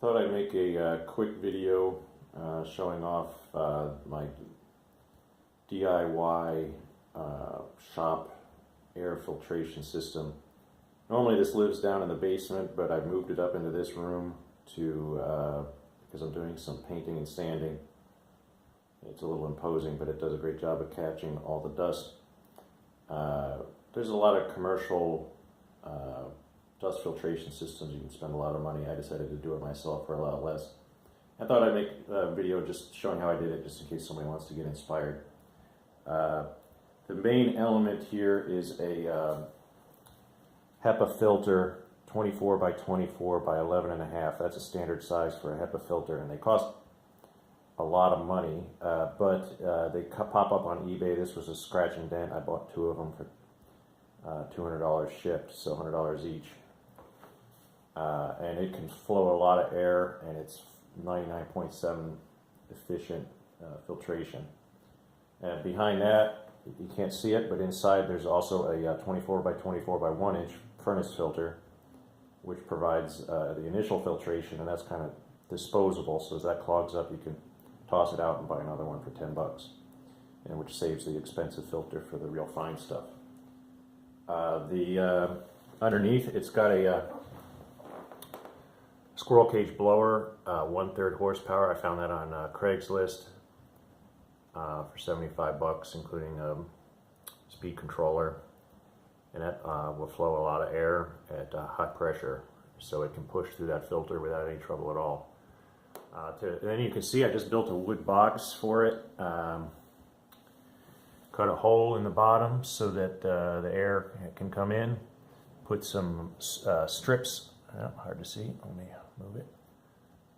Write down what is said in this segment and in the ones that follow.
Thought I'd make a quick video showing off my DIY shop air filtration system. Normally this lives down in the basement, but I've moved it up into this room to because I'm doing some painting and sanding. It's a little imposing, but it does a great job of catching all the dust. There's a lot of commercial dust filtration systems. You can spend a lot of money. I decided to do it myself for a lot less. I thought I'd make a video just showing how I did it, just in case somebody wants to get inspired. The main element here is a HEPA filter, 24 by 24 by 11.5. That's a standard size for a HEPA filter, and they cost a lot of money, but they pop up on eBay. This was a scratch and dent. I bought 2 of them for $200 shipped, so $100 each. And it can flow a lot of air, and it's 99.7 efficient filtration. And behind that, you can't see it, but inside there's also a 24 by 24 by 1 inch furnace filter, which provides the initial filtration, and that's kind of disposable. So as that clogs up, you can toss it out and buy another one for 10 bucks, and which saves the expensive filter for the real fine stuff. Underneath, it's got a squirrel cage blower, 1/3 horsepower. I found that on Craigslist for 75 bucks, including a speed controller, and that will flow a lot of air at high pressure, so it can push through that filter without any trouble at all. And then you can see I just built a wood box for it. Cut a hole in the bottom so that the air can come in. Put some strips, hard to see, let me move it.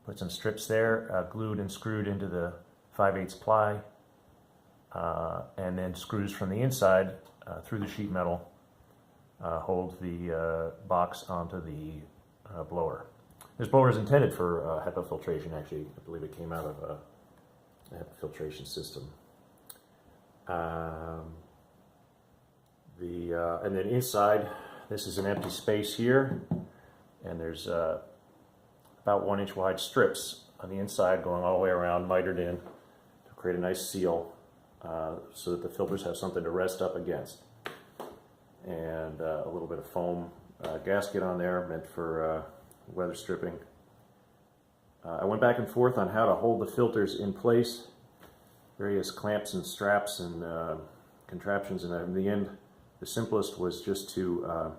Put some strips there, glued and screwed into the 5/8 ply, and then screws from the inside through the sheet metal hold the box onto the blower. This blower is intended for HEPA filtration, actually. I believe it came out of a HEPA filtration system. And then inside, this is an empty space here, and there's about 1 inch wide strips on the inside going all the way around, mitered in to create a nice seal so that the filters have something to rest up against. And a little bit of foam gasket on there meant for weather stripping. I went back and forth on how to hold the filters in place, various clamps and straps and contraptions, and in the end the simplest was just to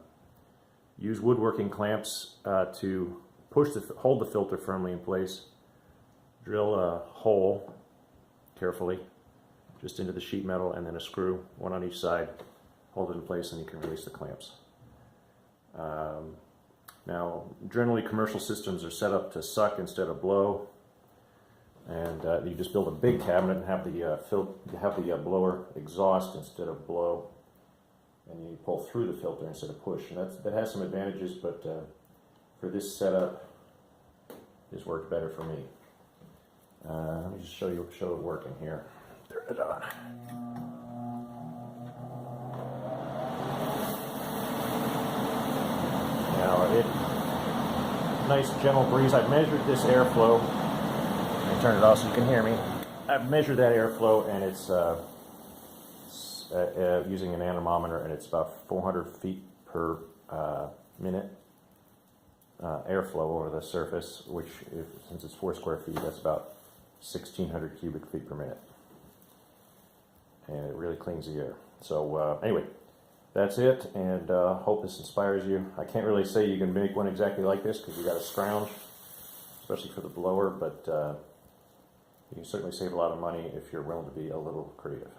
use woodworking clamps to hold the filter firmly in place. Drill a hole carefully just into the sheet metal, and then a screw, one on each side, hold it in place, and you can release the clamps. Now, generally commercial systems are set up to suck instead of blow, and you just build a big cabinet and have the blower exhaust instead of blow, and you pull through the filter instead of push. And that has some advantages, but for this setup, this worked better for me. Let me just show it working here. Turn it on. Nice gentle breeze. I've measured this airflow. Let me turn it off so you can hear me. I've measured that airflow, and it's using an anemometer, and it's about 400 feet per minute airflow over the surface, which, since it's 4 square feet, that's about 1,600 cubic feet per minute. And it really cleans the air. So anyway, that's it, and hope this inspires you. I can't really say you can make one exactly like this because you got to scrounge, especially for the blower, but you can certainly save a lot of money if you're willing to be a little creative.